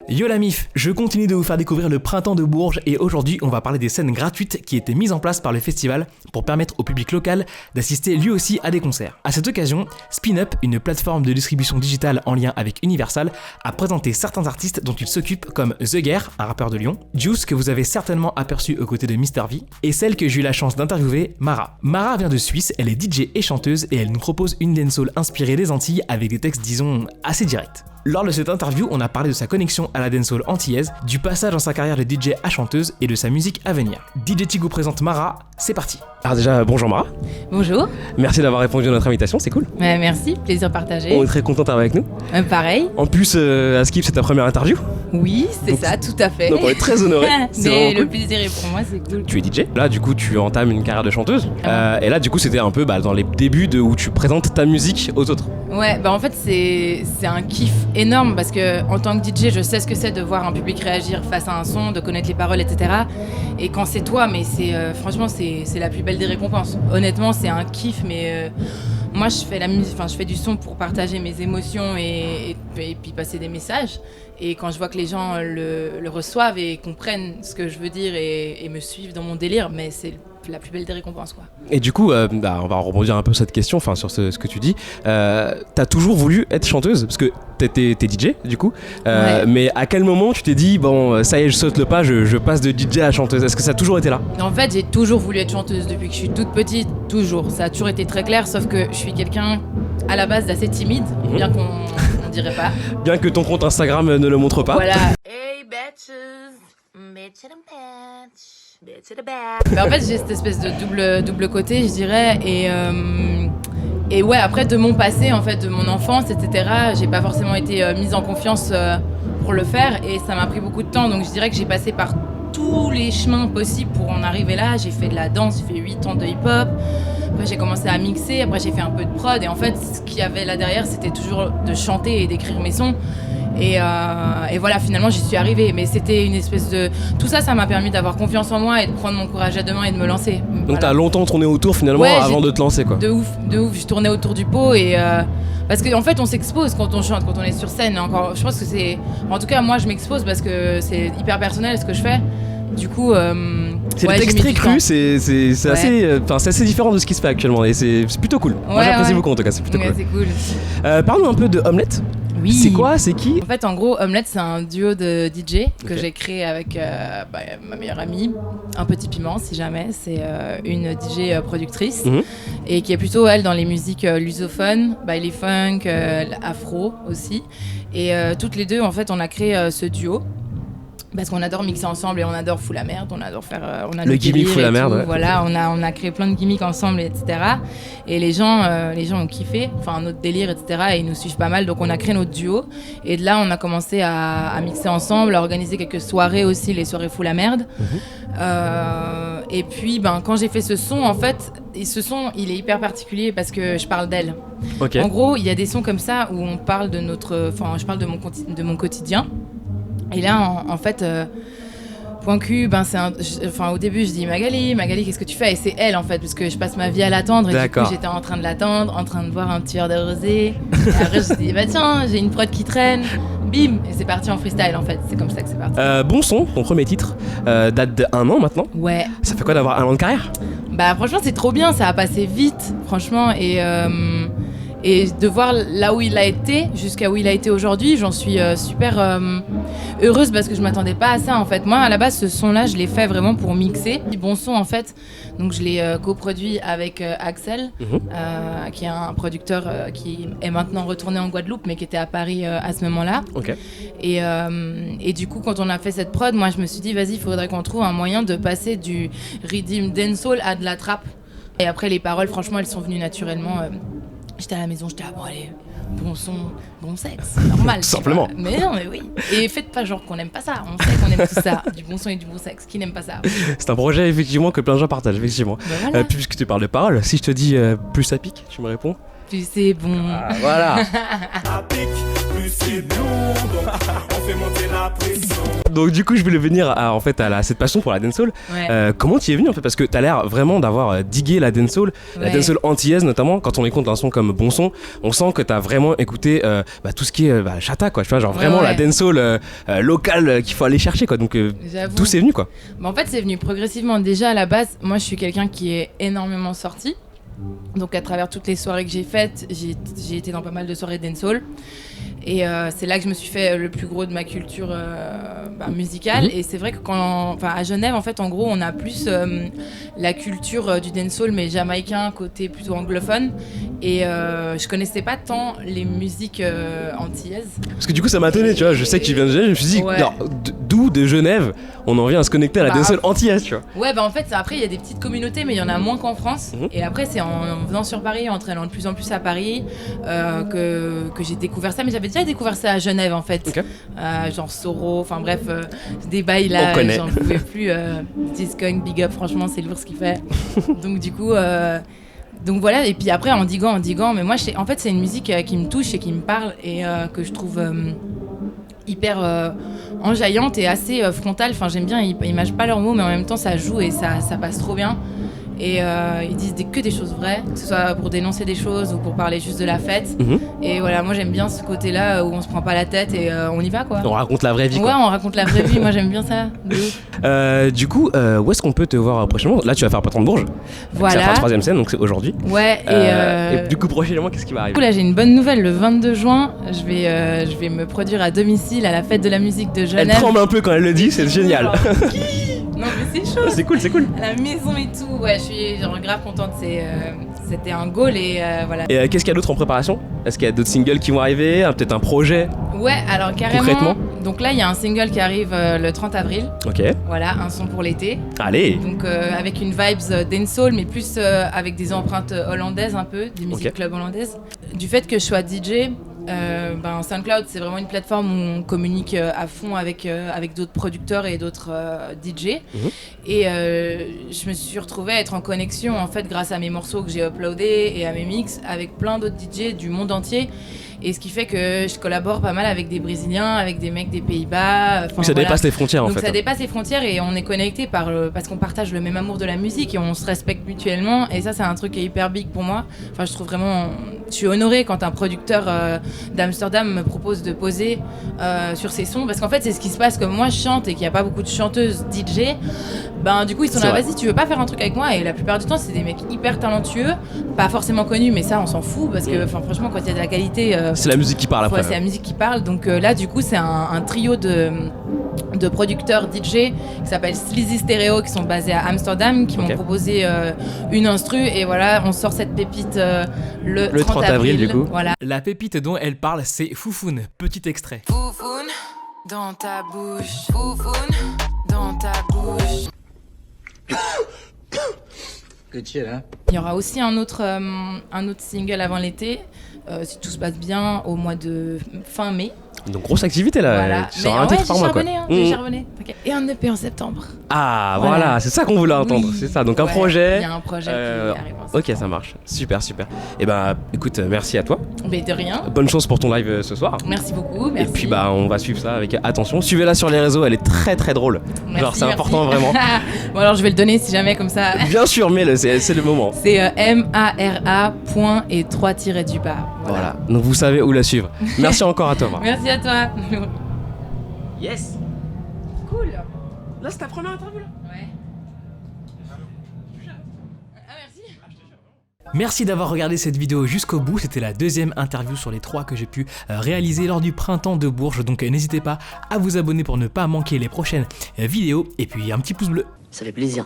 Yo la mif, je continue de vous faire découvrir le printemps de Bourges et aujourd'hui on va parler des scènes gratuites qui étaient mises en place par le festival pour permettre au public local d'assister lui aussi à des concerts. À cette occasion, Spin-Up, une plateforme de distribution digitale en lien avec Universal, a présenté certains artistes dont il s'occupe comme The Guerre, un rappeur de Lyon, Juice que vous avez certainement aperçu aux côtés de Mr V, et celle que j'ai eu la chance d'interviewer, Mara. Mara vient de Suisse, elle est DJ et chanteuse et elle nous propose une dancehall inspirée des Antilles avec des textes disons assez directs. Lors de cette interview, on a parlé de sa connexion à la dancehall antillaise, du passage dans sa carrière de DJ à chanteuse et de sa musique à venir. DJ Tigo présente Mara, c'est parti. Alors déjà, bonjour Mara. Bonjour. Merci d'avoir répondu à notre invitation, c'est cool. Merci, plaisir partagé. On est très content d'avoir avec nous. Pareil. En plus, à Skip, c'est ta première interview. Oui, c'est donc, ça, tout à fait. Donc on est très honorés. Mais le plaisir est pour moi, c'est cool. Tu es DJ. Là, du coup, tu entames une carrière de chanteuse. Et là, du coup, c'était un peu dans les débuts où tu présentes ta musique aux autres. Ouais, en fait, c'est un kiff énorme parce que en tant que DJ, je sais ce que c'est de voir un public réagir face à un son, de connaître les paroles, etc. Et quand c'est toi, mais c'est franchement, c'est la plus belle des récompenses. Honnêtement, c'est un kiff, mais moi, je fais je fais du son pour partager mes émotions et puis passer des messages. Et quand je vois que les gens le reçoivent et comprennent ce que je veux dire et me suivent dans mon délire, mais c'est la plus belle des récompenses, quoi. Et du coup, on va rebondir un peu sur cette question, sur ce que tu dis. T'as toujours voulu être chanteuse parce que t'es DJ, du coup. Ouais. Mais à quel moment tu t'es dit, bon, ça y est, je saute le pas, je passe de DJ à chanteuse? Est-ce que ça a toujours été là? En fait, j'ai toujours voulu être chanteuse depuis que je suis toute petite, toujours. Ça a toujours été très clair, sauf que je suis quelqu'un à la base d'assez timide, bien qu'on dirait pas. Bien que ton compte Instagram ne le montre pas. Voilà. Hey bitches, bitch in a patch. En fait, j'ai cette espèce de double côté, je dirais, et ouais, après de mon passé, en fait, de mon enfance, etc., j'ai pas forcément été mise en confiance pour le faire, et ça m'a pris beaucoup de temps, donc je dirais que j'ai passé par tous les chemins possibles pour en arriver là. J'ai fait de la danse, j'ai fait 8 ans de hip-hop, après j'ai commencé à mixer, après j'ai fait un peu de prod, et en fait, ce qu'il y avait là derrière, c'était toujours de chanter et d'écrire mes sons. Et voilà, finalement j'y suis arrivée, mais c'était une espèce de... Tout ça, ça m'a permis d'avoir confiance en moi et de prendre mon courage à deux mains et de me lancer. Donc voilà. T'as longtemps tourné autour finalement avant de te lancer, quoi. De ouf, je tournais autour du pot et... parce qu'en fait on s'expose quand on chante, quand on est sur scène. Encore, je pense que c'est... En tout cas moi je m'expose parce que c'est hyper personnel ce que je fais. Du coup... c'est le texte très cru, c'est assez différent de ce qui se fait actuellement et c'est plutôt cool. Moi j'apprécie beaucoup en tout cas, c'est plutôt cool. C'est cool. Parle-nous un peu de Omelette. Oui. C'est quoi? C'est qui? En fait, en gros, Omelette, c'est un duo de DJ que j'ai créé avec ma meilleure amie, un petit piment si jamais. C'est une DJ productrice et qui est plutôt, elle, dans les musiques lusophones, les funk, afro aussi. Et toutes les deux, en fait, on a créé ce duo. Parce qu'on adore mixer ensemble et on adore foutre la merde, on adore faire... on a le gimmick fout la merde, ouais. Voilà, on a créé plein de gimmicks ensemble, etc. Et les gens ont kiffé, enfin notre délire, etc. Et ils nous suivent pas mal, donc on a créé notre duo. Et de là, on a commencé à mixer ensemble, à organiser quelques soirées aussi, les soirées fout la merde. Et puis, quand j'ai fait ce son, en fait, ce son, il est hyper particulier parce que je parle d'elle. Okay. En gros, il y a des sons comme ça où on parle de notre... Enfin, je parle de mon quotidien. Et là, en fait, point cul, au début, je dis Magali, qu'est-ce que tu fais? Et c'est elle, en fait, parce que je passe ma vie à l'attendre. Et D'accord. Du coup, j'étais en train de l'attendre, en train de boire un petit verre de rosé. Et après, je dis, tiens, j'ai une prod qui traîne. Bim! Et c'est parti en freestyle, en fait. C'est comme ça que c'est parti. Bon son, ton premier titre, date d'1 an maintenant. Ouais. Ça fait quoi d'avoir 1 an de carrière? Franchement, c'est trop bien. Ça a passé vite, franchement. Et de voir là où il a été, jusqu'à où il a été aujourd'hui, j'en suis super heureuse parce que je m'attendais pas à ça en fait. Moi à la base ce son-là je l'ai fait vraiment pour mixer. Bon son en fait, donc je l'ai coproduit avec Axel, qui est un producteur qui est maintenant retourné en Guadeloupe mais qui était à Paris à ce moment-là. Okay. Et du coup quand on a fait cette prod, moi je me suis dit vas-y il faudrait qu'on trouve un moyen de passer du rhythm dancehall à de la trap. Et après les paroles franchement elles sont venues naturellement. J'étais à la maison, j'étais bon allez, bon son, bon sexe, normal. Simplement. Mais non, mais oui. Et faites pas genre qu'on aime pas ça, on sait qu'on aime tout ça, du bon son et du bon sexe, qui n'aime pas ça? C'est un projet effectivement que plein de gens partagent, effectivement. Voilà. Puisque tu parles de paroles, si je te dis plus ça pique, tu me réponds? Plus c'est bon. Ah, voilà. Ça pique, plus c'est nous, donc on fait monter la pression. Donc du coup je voulais venir à cette passion pour la dancehall. Ouais. Comment tu y es venu en fait, parce que t'as l'air vraiment d'avoir digué la dancehall, la dancehall antillaise notamment. Quand on écoute un son comme Bon Son, on sent que t'as vraiment écouté tout ce qui est chata quoi, tu vois, genre vraiment la dancehall locale qu'il faut aller chercher quoi. Donc d'où c'est venu quoi? En fait c'est venu progressivement. Déjà à la base, moi je suis quelqu'un qui est énormément sorti. Donc à travers toutes les soirées que j'ai faites, j'ai été dans pas mal de soirées dancehall. Et c'est là que je me suis fait le plus gros de ma culture musicale. Et c'est vrai que à Genève, en fait, en gros, on a plus la culture du dancehall, mais jamaïcain, côté plutôt anglophone. Et je connaissais pas tant les musiques antillaises. Parce que du coup, ça m'a étonné, tu vois. Je sais que tu viens de Genève, je me suis dit, d'où de Genève, on en vient à se connecter à la dancehall antillaise, tu vois. Ouais, en fait, après, il y a des petites communautés, mais il y en a moins qu'en France. Et après, c'est en venant sur Paris, en traînant de plus en plus à Paris, que j'ai découvert ça. Mais j'avais déjà découvert ça à Genève, en fait. Okay. Genre Soro, enfin bref, des bails là, j'en pouvais plus. Discong, Big Up, franchement, c'est lourd ce qu'il fait. Donc du coup... Donc voilà, et puis après en diguant, mais moi en fait c'est une musique qui me touche et qui me parle et que je trouve hyper enjaillante et assez frontale. Enfin j'aime bien, ils mâchent pas leurs mots mais en même temps ça joue et ça passe trop bien. Et ils disent que des choses vraies, que ce soit pour dénoncer des choses ou pour parler juste de la fête. Et voilà, moi j'aime bien ce côté-là où on se prend pas la tête et on y va quoi. On raconte la vraie vie quoi. Ouais, on raconte la vraie vie, moi j'aime bien ça. Du coup, où est-ce qu'on peut te voir prochainement? Là tu vas faire Printemps de Bourges. Voilà. C'est la 3e scène, donc c'est aujourd'hui. Ouais, et du coup prochainement qu'est-ce qui va arriver? Du coup là j'ai une bonne nouvelle, le 22 juin, je vais me produire à domicile à la fête de la musique de Genève. Elle tremble un peu quand elle le dit, c'est génial. Non mais c'est chaud. C'est cool. À la maison et tout, ouais, je suis genre grave contente, c'était un goal et voilà. Et qu'est-ce qu'il y a d'autre en préparation? Est-ce qu'il y a d'autres singles qui vont arriver? Peut-être un projet? Ouais, alors carrément. Concrètement? Donc là il y a un single qui arrive le 30 avril. Ok. Voilà, un son pour l'été. Allez. Donc avec une vibes dancehall mais plus avec des empreintes hollandaises un peu, des musiques club hollandaises. Du fait que je sois DJ, SoundCloud c'est vraiment une plateforme où on communique à fond avec d'autres producteurs et d'autres DJ. Et je me suis retrouvée à être en connexion en fait grâce à mes morceaux que j'ai uploadés et à mes mix avec plein d'autres DJ du monde entier. Et ce qui fait que je collabore pas mal avec des Brésiliens, avec des mecs des Pays-Bas. Oui, ça dépasse les frontières en fait. Donc ça dépasse les frontières et on est connectés parce qu'on partage le même amour de la musique et on se respecte mutuellement. Et ça, c'est un truc qui est hyper big pour moi. Enfin, je trouve vraiment... Je suis honorée quand un producteur d'Amsterdam me propose de poser sur ses sons. Parce qu'en fait, c'est ce qui se passe comme moi, je chante et qu'il n'y a pas beaucoup de chanteuses DJ. Du coup, ils sont là, vas-y, tu veux pas faire un truc avec moi? Et la plupart du temps, c'est des mecs hyper talentueux, pas forcément connus, mais ça, on s'en fout parce que franchement, quand il y a de la qualité... c'est la musique qui parle après. Ouais, c'est la musique qui parle. Donc là, du coup, c'est un trio de producteurs DJ qui s'appellent Sleazy Stereo, qui sont basés à Amsterdam, qui m'ont proposé une instru. Et voilà, on sort cette pépite le 30 avril, du coup. Voilà. La pépite dont elle parle, c'est Foufoune. Petit extrait. Foufoune dans ta bouche. Foufoune dans ta bouche. Good shit, hein? Il y aura aussi un autre single avant l'été, si tout se passe bien, au mois de fin mai. Donc grosse activité là, Voilà. tu sors un titre par mois quoi. J'ai charbonné. Et un EP en septembre. Ah voilà, c'est ça qu'on voulait entendre, c'est ça. Donc un projet. Il y a un projet qui arrive en septembre. Ok, ça marche. Super. Et écoute, merci à toi. Mais de rien. Bonne chance pour ton live ce soir. Merci beaucoup. Merci. Et puis on va suivre ça avec attention. Suivez-la sur les réseaux, elle est très très drôle. Merci, genre c'est important vraiment. Bon alors je vais le donner si jamais comme ça. Bien sûr, mais c'est le moment. C'est MARA point et 3 tirés du bas. Voilà. Donc vous savez où la suivre. Merci encore à toi. Merci à toi. Yes. Cool. Là c'est ta première interview là. Ouais. Ah merci. Merci d'avoir regardé cette vidéo jusqu'au bout, c'était la 2e interview sur les 3 que j'ai pu réaliser lors du Printemps de Bourges, donc n'hésitez pas à vous abonner pour ne pas manquer les prochaines vidéos, et puis un petit pouce bleu. Ça fait plaisir.